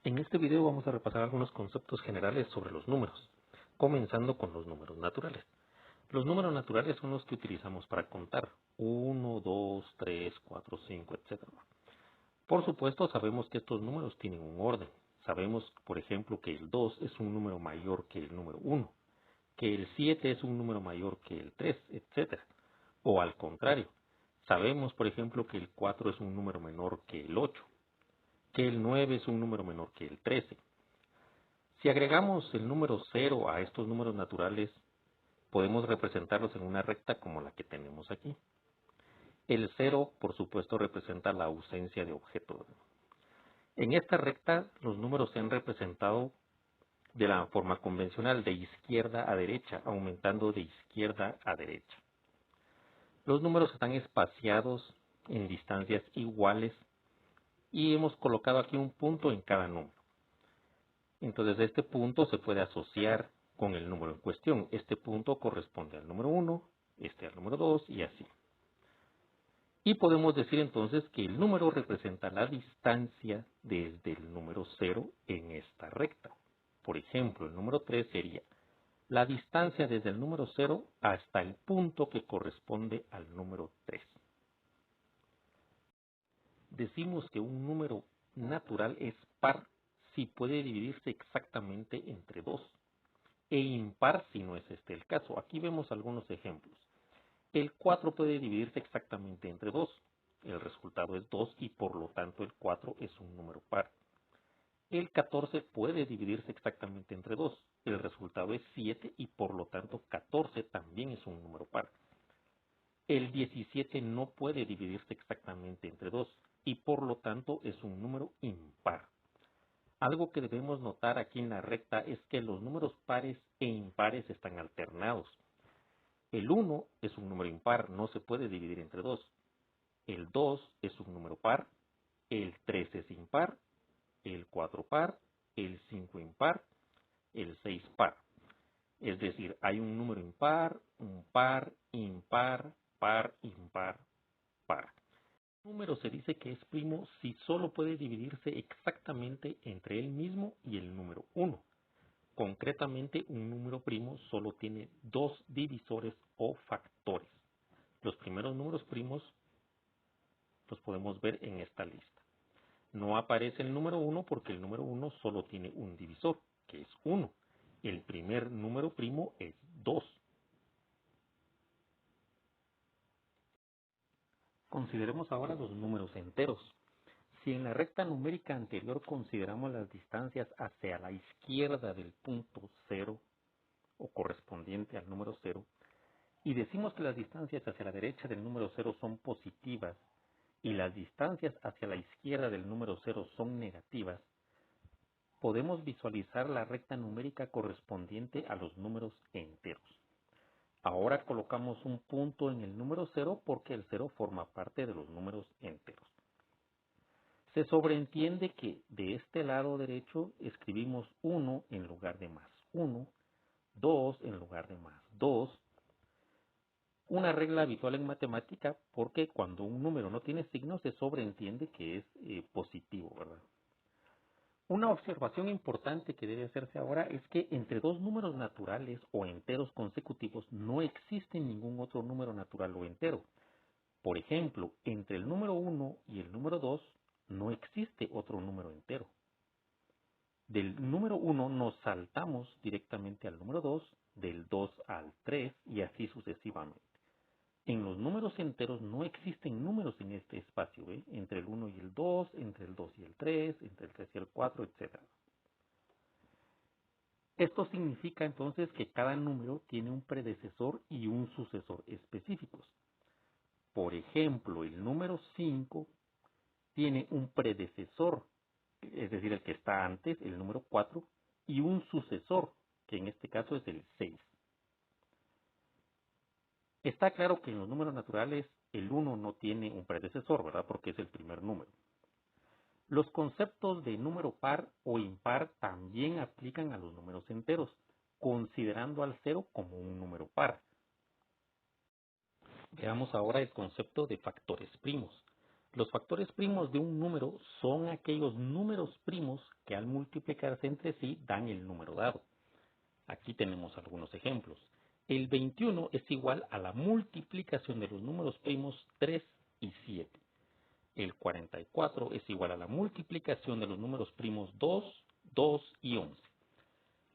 En este video vamos a repasar algunos conceptos generales sobre los números, comenzando con los números naturales. Los números naturales son los que utilizamos para contar, 1, 2, 3, 4, 5, etc. Por supuesto, sabemos que estos números tienen un orden. Sabemos, por ejemplo, que el 2 es un número mayor que el número 1, que el 7 es un número mayor que el 3, etc. O al contrario, sabemos, por ejemplo, que el 4 es un número menor que el 8, que el 9 es un número menor que el 13. Si agregamos el número 0 a estos números naturales, podemos representarlos en una recta como la que tenemos aquí. El 0, por supuesto, representa la ausencia de objeto. En esta recta, los números se han representado de la forma convencional, de izquierda a derecha, aumentando de izquierda a derecha. Los números están espaciados en distancias iguales y hemos colocado aquí un punto en cada número. Entonces este punto se puede asociar con el número en cuestión. Este punto corresponde al número 1, este al número 2 y así. Y podemos decir entonces que el número representa la distancia desde el número 0 en esta recta. Por ejemplo, el número 3 sería la distancia desde el número 0 hasta el punto que corresponde al número 3. Decimos que un número natural es par si puede dividirse exactamente entre 2. E impar si no es este el caso. Aquí vemos algunos ejemplos. El 4 puede dividirse exactamente entre 2. El resultado es 2 y por lo tanto el 4 es un número par. El 14 puede dividirse exactamente entre 2. El resultado es 7 y por lo tanto 14 también es un número par. El 17 no puede dividirse exactamente entre 2 y por lo tanto es un número impar. Algo que debemos notar aquí en la recta es que los números pares e impares están alternados. El 1 es un número impar, no se puede dividir entre 2. El 2 es un número par, el 3 es impar, el 4 par, el 5 impar, el 6 par. Es decir, hay un número impar, un par, impar, par, impar, par. Un número se dice que es primo si solo puede dividirse exactamente entre él mismo y el número 1. Concretamente, un número primo solo tiene dos divisores o factores. Los primeros números primos los podemos ver en esta lista. No aparece el número 1 porque el número 1 solo tiene un divisor, que es 1. El primer número primo es 2. Consideremos ahora los números enteros. Si en la recta numérica anterior consideramos las distancias hacia la izquierda del punto 0 o correspondiente al número 0, y decimos que las distancias hacia la derecha del número 0 son positivas y las distancias hacia la izquierda del número 0 son negativas, podemos visualizar la recta numérica correspondiente a los números enteros. Ahora colocamos un punto en el número 0 porque el 0 forma parte de los números enteros. Se sobreentiende que de este lado derecho escribimos 1 en lugar de más 1, 2 en lugar de más 2. Una regla habitual en matemática porque cuando un número no tiene signo se sobreentiende que es positivo, ¿verdad? Una observación importante que debe hacerse ahora es que entre dos números naturales o enteros consecutivos no existe ningún otro número natural o entero. Por ejemplo, entre el número 1 y el número 2 no existe otro número entero. Del número 1 nos saltamos directamente al número 2, del 2 al 3 y así sucesivamente. En los números enteros no existen números en este espacio, ¿eh? Entre el 1 y el 2, entre el 2 y el 3, entre el 3 y el 4, etc. Esto significa entonces que cada número tiene un predecesor y un sucesor específicos. Por ejemplo, el número 5 tiene un predecesor, es decir, el que está antes, el número 4, y un sucesor, que en este caso es el 6. Está claro que en los números naturales el 1 no tiene un predecesor, ¿verdad? Porque es el primer número. Los conceptos de número par o impar también aplican a los números enteros, considerando al 0 como un número par. Veamos ahora el concepto de factores primos. Los factores primos de un número son aquellos números primos que al multiplicarse entre sí dan el número dado. Aquí tenemos algunos ejemplos. El 21 es igual a la multiplicación de los números primos 3 y 7. El 44 es igual a la multiplicación de los números primos 2, 2 y 11.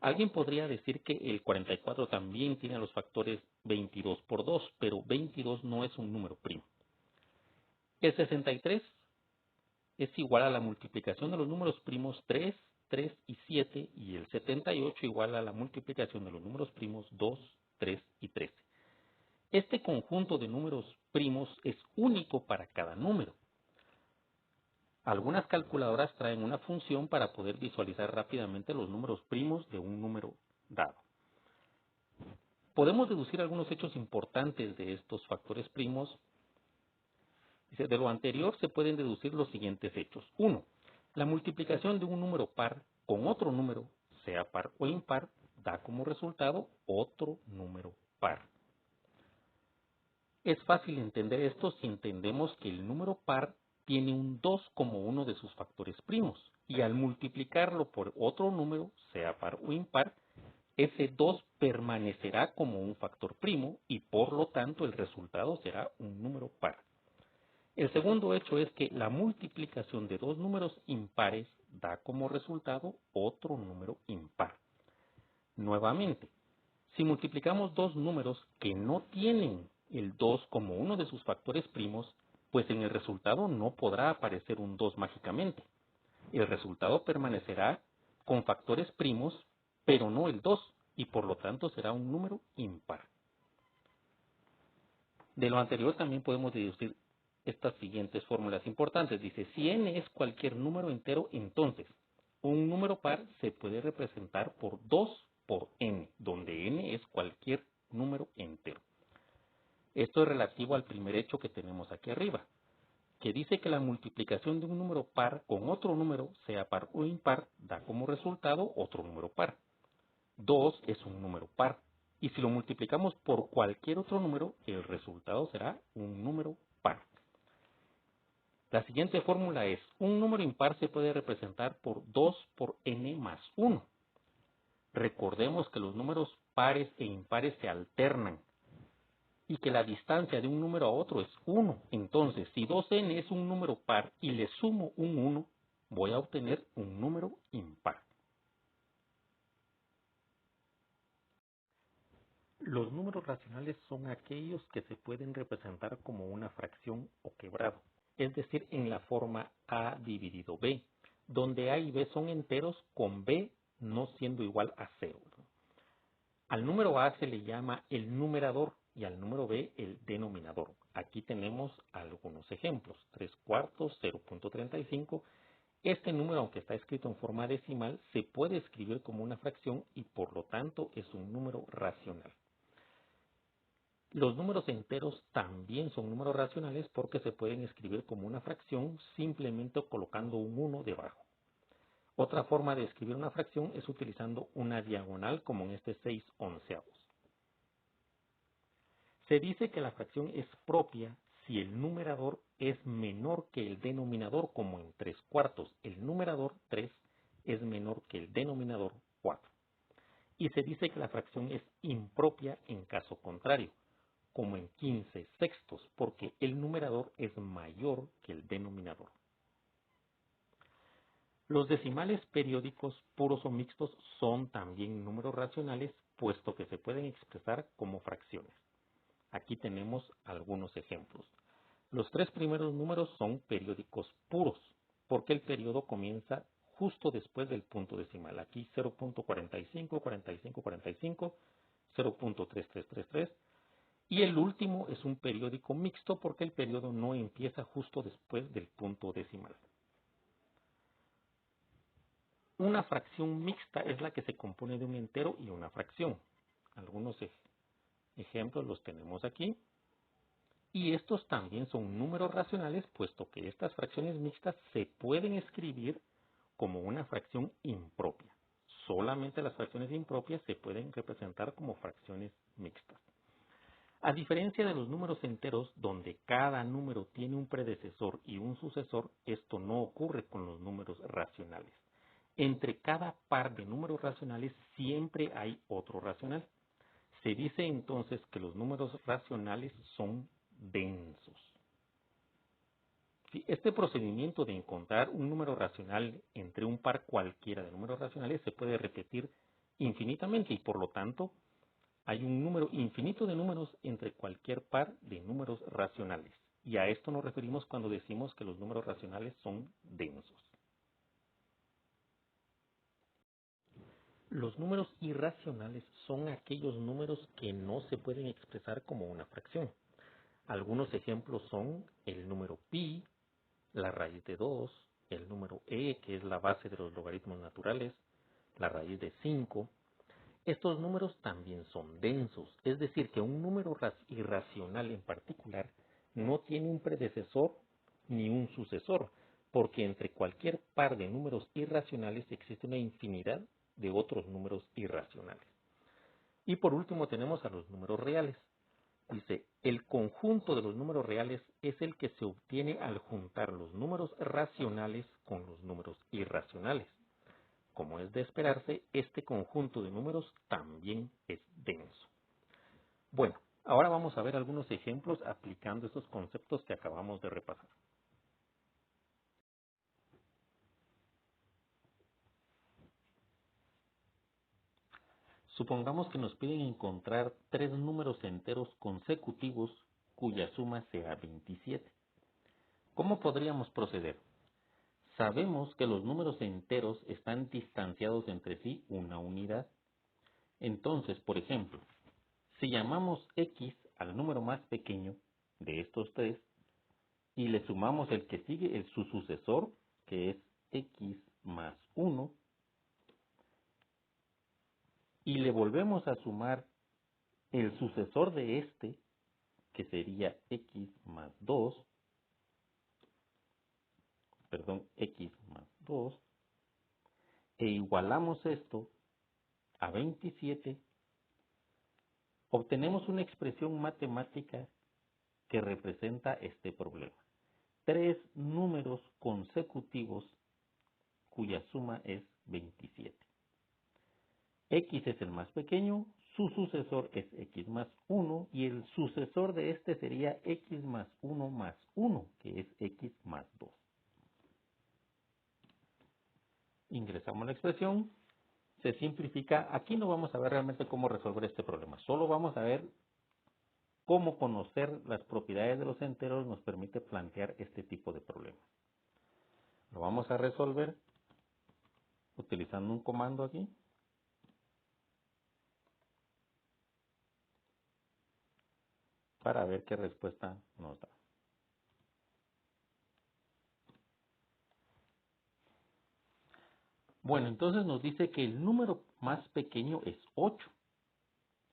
Alguien podría decir que el 44 también tiene los factores 22 por 2, pero 22 no es un número primo. El 63 es igual a la multiplicación de los números primos 3, 3 y 7, y el 78 igual a la multiplicación de los números primos 2, 3 y 13. Este conjunto de números primos es único para cada número. Algunas calculadoras traen una función para poder visualizar rápidamente los números primos de un número dado. Podemos deducir algunos hechos importantes de estos factores primos. De lo anterior se pueden deducir los siguientes hechos. 1. La multiplicación de un número par con otro número, sea par o impar, da como resultado otro número par. Es fácil entender esto si entendemos que el número par tiene un 2 como uno de sus factores primos, y al multiplicarlo por otro número, sea par o impar, ese 2 permanecerá como un factor primo y por lo tanto el resultado será un número par. El segundo hecho es que la multiplicación de dos números impares da como resultado otro número impar. Nuevamente, si multiplicamos dos números que no tienen el 2 como uno de sus factores primos, pues en el resultado no podrá aparecer un 2 mágicamente. El resultado permanecerá con factores primos, pero no el 2, y por lo tanto será un número impar. De lo anterior también podemos deducir estas siguientes fórmulas importantes. Dice, si n es cualquier número entero, entonces un número par se puede representar por 2 por n, donde n es cualquier número entero. Esto es relativo al primer hecho que tenemos aquí arriba, que dice que la multiplicación de un número par con otro número, sea par o impar, da como resultado otro número par. 2 es un número par, y si lo multiplicamos por cualquier otro número, el resultado será un número par. La siguiente fórmula es, un número impar se puede representar por 2 por n más 1. Recordemos que los números pares e impares se alternan y que la distancia de un número a otro es 1. Entonces, si 2n es un número par y le sumo un 1, voy a obtener un número impar. Los números racionales son aquellos que se pueden representar como una fracción o quebrado, es decir, en la forma a dividido b, donde a y b son enteros con b no siendo igual a 0. Al número a se le llama el numerador y al número b el denominador. Aquí tenemos algunos ejemplos. 3 cuartos, 0.35. Este número, aunque está escrito en forma decimal, se puede escribir como una fracción y por lo tanto es un número racional. Los números enteros también son números racionales porque se pueden escribir como una fracción simplemente colocando un 1 debajo. Otra forma de escribir una fracción es utilizando una diagonal como en este 6/11. Se dice que la fracción es propia si el numerador es menor que el denominador, como en 3 cuartos. El numerador 3 es menor que el denominador 4. Y se dice que la fracción es impropia en caso contrario, como en 15 sextos, porque el numerador es mayor que el denominador. Los decimales periódicos puros o mixtos son también números racionales, puesto que se pueden expresar como fracciones. Aquí tenemos algunos ejemplos. Los tres primeros números son periódicos puros, porque el periodo comienza justo después del punto decimal. Aquí 0.45, 45, 45, 0.3333. Y el último es un periódico mixto porque el periodo no empieza justo después del punto decimal. Una fracción mixta es la que se compone de un entero y una fracción. Algunos ejemplos los tenemos aquí. Y estos también son números racionales, puesto que estas fracciones mixtas se pueden escribir como una fracción impropia. Solamente las fracciones impropias se pueden representar como fracciones mixtas. A diferencia de los números enteros, donde cada número tiene un predecesor y un sucesor, esto no ocurre con los números racionales. Entre cada par de números racionales siempre hay otro racional. Se dice entonces que los números racionales son densos. Este procedimiento de encontrar un número racional entre un par cualquiera de números racionales se puede repetir infinitamente y por lo tanto hay un número infinito de números entre cualquier par de números racionales. Y a esto nos referimos cuando decimos que los números racionales son densos. Los números irracionales son aquellos números que no se pueden expresar como una fracción. Algunos ejemplos son el número pi, la raíz de 2, el número e, que es la base de los logaritmos naturales, la raíz de 5. Estos números también son densos, es decir, que un número irracional en particular no tiene un predecesor ni un sucesor, porque entre cualquier par de números irracionales existe una infinidad de otros números irracionales. Y por último tenemos a los números reales. Dice, el conjunto de los números reales es el que se obtiene al juntar los números racionales con los números irracionales. Como es de esperarse, este conjunto de números también es denso. Bueno, ahora vamos a ver algunos ejemplos aplicando estos conceptos que acabamos de repasar. Supongamos que nos piden encontrar tres números enteros consecutivos cuya suma sea 27. ¿Cómo podríamos proceder? Sabemos que los números enteros están distanciados entre sí una unidad. Entonces, por ejemplo, si llamamos x al número más pequeño de estos tres y le sumamos el que sigue, su sucesor, que es x más 1, y le volvemos a sumar el sucesor de este, que sería x más 2, x más 2, e igualamos esto a 27, obtenemos una expresión matemática que representa este problema. Tres números consecutivos cuya suma es 27. X es el más pequeño, su sucesor es x más 1 y el sucesor de este sería x más 1, que es x más 2. Ingresamos la expresión, se simplifica. Aquí no vamos a ver realmente cómo resolver este problema, solo vamos a ver cómo conocer las propiedades de los enteros nos permite plantear este tipo de problemas. Lo vamos a resolver utilizando un comando aquí. Para ver qué respuesta nos da. Bueno, entonces nos dice que el número más pequeño es 8.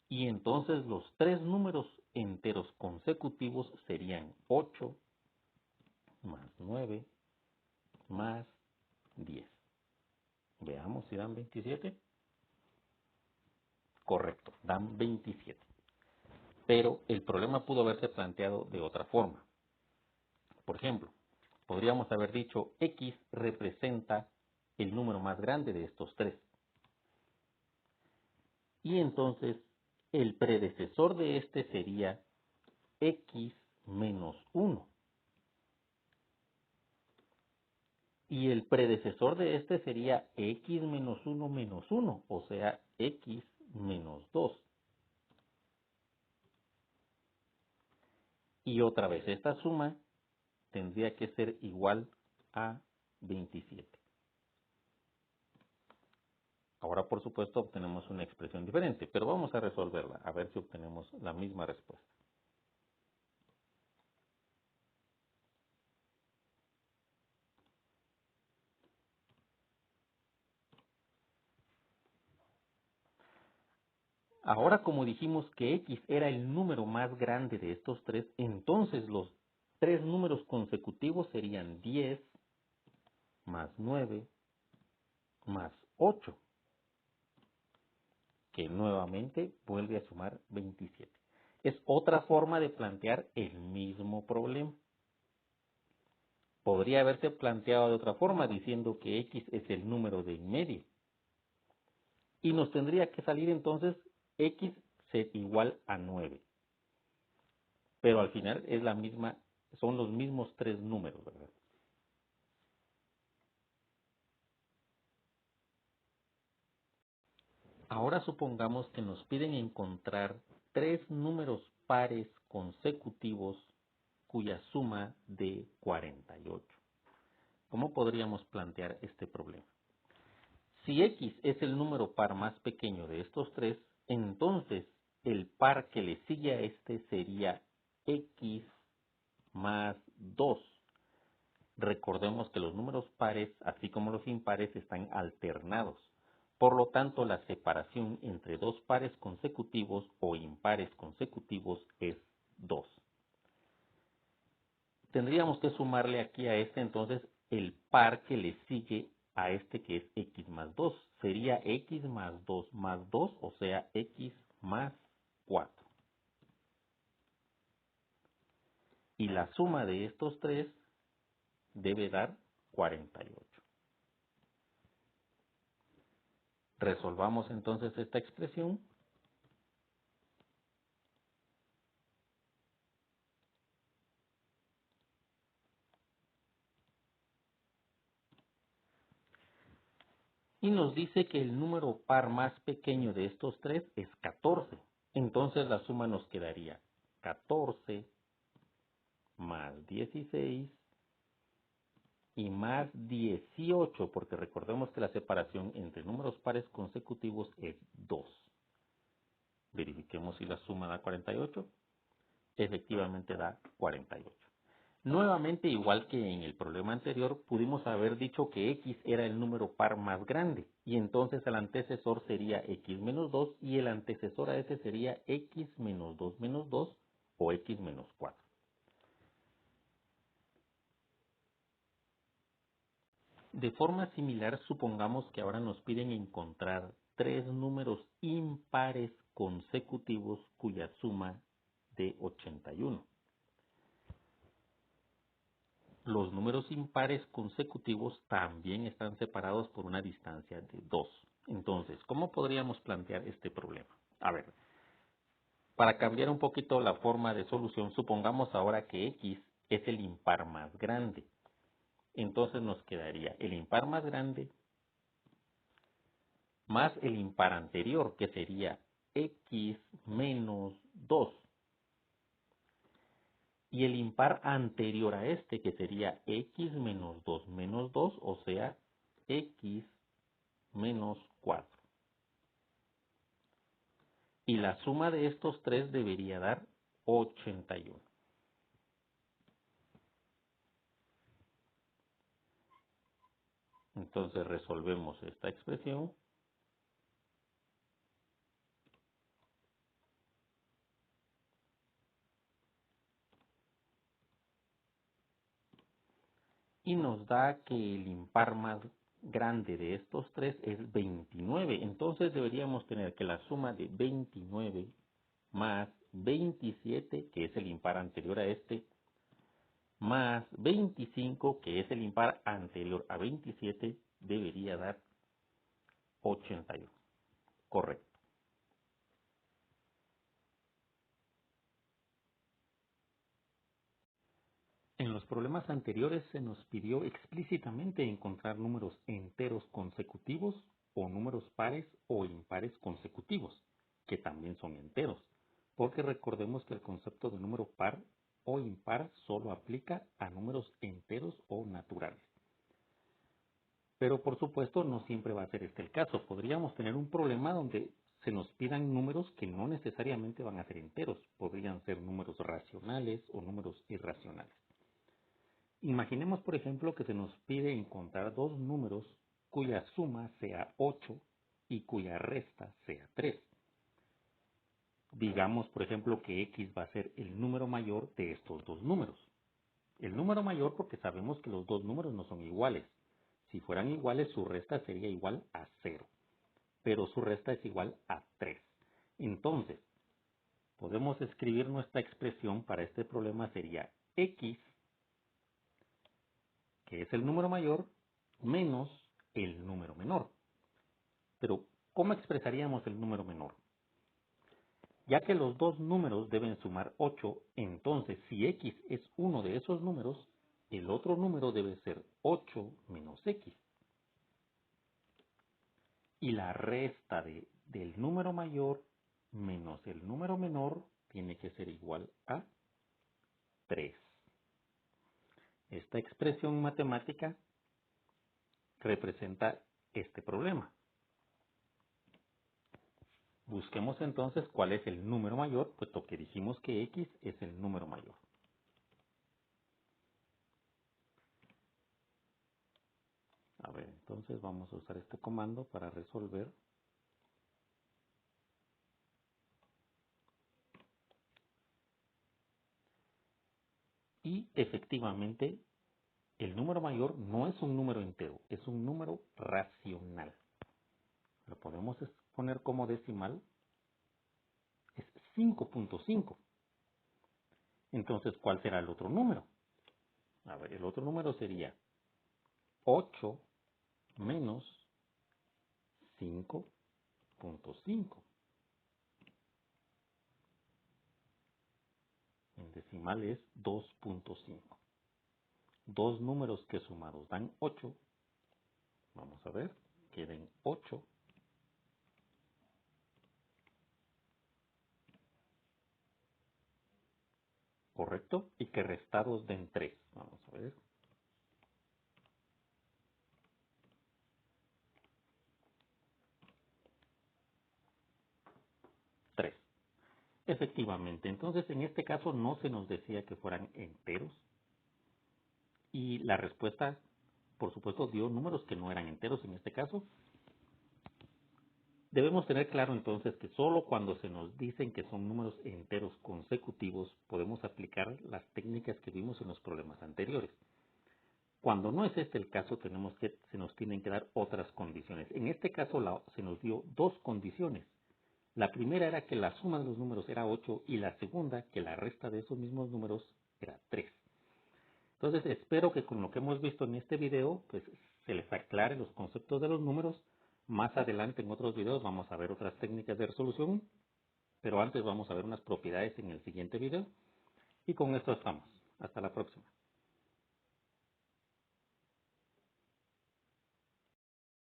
Y entonces los tres números enteros consecutivos serían 8 más 9 más 10. Veamos si dan 27. Correcto, dan 27. Pero el problema pudo haberse planteado de otra forma. Por ejemplo, podríamos haber dicho x representa el número más grande de estos tres. Y entonces el predecesor de este sería x menos 1. Y el predecesor de este sería x menos 1, o sea, x menos 2. Y otra vez, esta suma tendría que ser igual a 27. Ahora, por supuesto, obtenemos una expresión diferente, pero vamos a resolverla, a ver si obtenemos la misma respuesta. Ahora, como dijimos que x era el número más grande de estos tres, entonces los tres números consecutivos serían 10 más 9 más 8, que nuevamente vuelve a sumar 27. Es otra forma de plantear el mismo problema. Podría haberse planteado de otra forma, diciendo que x es el número de en medio. Y nos tendría que salir entonces x ser igual a 9. Pero al final es la misma, son los mismos tres números, ¿verdad? Ahora supongamos que nos piden encontrar tres números pares consecutivos cuya suma de 48. ¿Cómo podríamos plantear este problema? Si x es el número par más pequeño de estos tres, entonces el par que le sigue a este sería x más 2. Recordemos que los números pares, así como los impares, están alternados. Por lo tanto, la separación entre dos pares consecutivos o impares consecutivos es 2. Tendríamos que sumarle aquí a este entonces el par que le sigue a este que es x más 2. Sería x más 2 más 2, o sea, x más 4. Y la suma de estos tres debe dar 48. Resolvamos entonces esta expresión. Y nos dice que el número par más pequeño de estos tres es 14. Entonces la suma nos quedaría 14 más 16 y más 18, porque recordemos que la separación entre números pares consecutivos es 2. Verifiquemos si la suma da 48. Efectivamente da 48. Nuevamente, igual que en el problema anterior, pudimos haber dicho que x era el número par más grande, y entonces el antecesor sería x menos 2, y el antecesor a ese sería x menos 2 o x menos 4. De forma similar, supongamos que ahora nos piden encontrar tres números impares consecutivos cuya suma de 81. Los números impares consecutivos también están separados por una distancia de 2. Entonces, ¿cómo podríamos plantear este problema? A ver, para cambiar un poquito la forma de solución, supongamos ahora que x es el impar más grande. Entonces nos quedaría el impar más grande más el impar anterior, que sería x menos 2. Y el impar anterior a este, que sería x menos 2, o sea, x menos 4. Y la suma de estos tres debería dar 81. Entonces resolvemos esta expresión. Y nos da que el impar más grande de estos tres es 29. Entonces deberíamos tener que la suma de 29 más 27, que es el impar anterior a este, más 25, que es el impar anterior a 27, debería dar 81. Correcto. En los problemas anteriores se nos pidió explícitamente encontrar números enteros consecutivos o números pares o impares consecutivos, que también son enteros, porque recordemos que el concepto de número par o impar solo aplica a números enteros o naturales. Pero por supuesto no siempre va a ser este el caso. Podríamos tener un problema donde se nos pidan números que no necesariamente van a ser enteros. Podrían ser números racionales o números irracionales. Imaginemos, por ejemplo, que se nos pide encontrar dos números cuya suma sea 8 y cuya resta sea 3. Digamos, por ejemplo, que x va a ser el número mayor de estos dos números. El número mayor porque sabemos que los dos números no son iguales. Si fueran iguales, su resta sería igual a 0, pero su resta es igual a 3. Entonces, podemos escribir nuestra expresión para este problema sería x, que es el número mayor, menos el número menor. Pero, ¿cómo expresaríamos el número menor? Ya que los dos números deben sumar 8, entonces si x es uno de esos números, el otro número debe ser 8 menos x. Y la resta del número mayor menos el número menor tiene que ser igual a 3. Esta expresión matemática representa este problema. Busquemos entonces cuál es el número mayor, puesto que dijimos que x es el número mayor. A ver, entonces vamos a usar este comando para resolver. Y efectivamente, el número mayor no es un número entero, es un número racional. Lo podemos poner como decimal, es 5.5. Entonces, ¿cuál será el otro número? A ver, el otro número sería 8 menos 5.5. En decimal es 2.5. Dos números que sumados dan 8. Vamos a ver, queden 8. ¿Correcto? Y que restados den 3. Vamos a ver. 3. Efectivamente, entonces en este caso no se nos decía que fueran enteros. Y la respuesta, por supuesto, dio números que no eran enteros en este caso. Debemos tener claro entonces que solo cuando se nos dicen que son números enteros consecutivos podemos aplicar las técnicas que vimos en los problemas anteriores. Cuando no es este el caso, se nos tienen que dar otras condiciones. En este caso se nos dio dos condiciones. La primera era que la suma de los números era 8 y la segunda que la resta de esos mismos números era 3. Entonces espero que con lo que hemos visto en este video pues se les aclare los conceptos de los números. Más adelante en otros videos vamos a ver otras técnicas de resolución, pero antes vamos a ver unas propiedades en el siguiente video. Y con esto estamos. Hasta la próxima.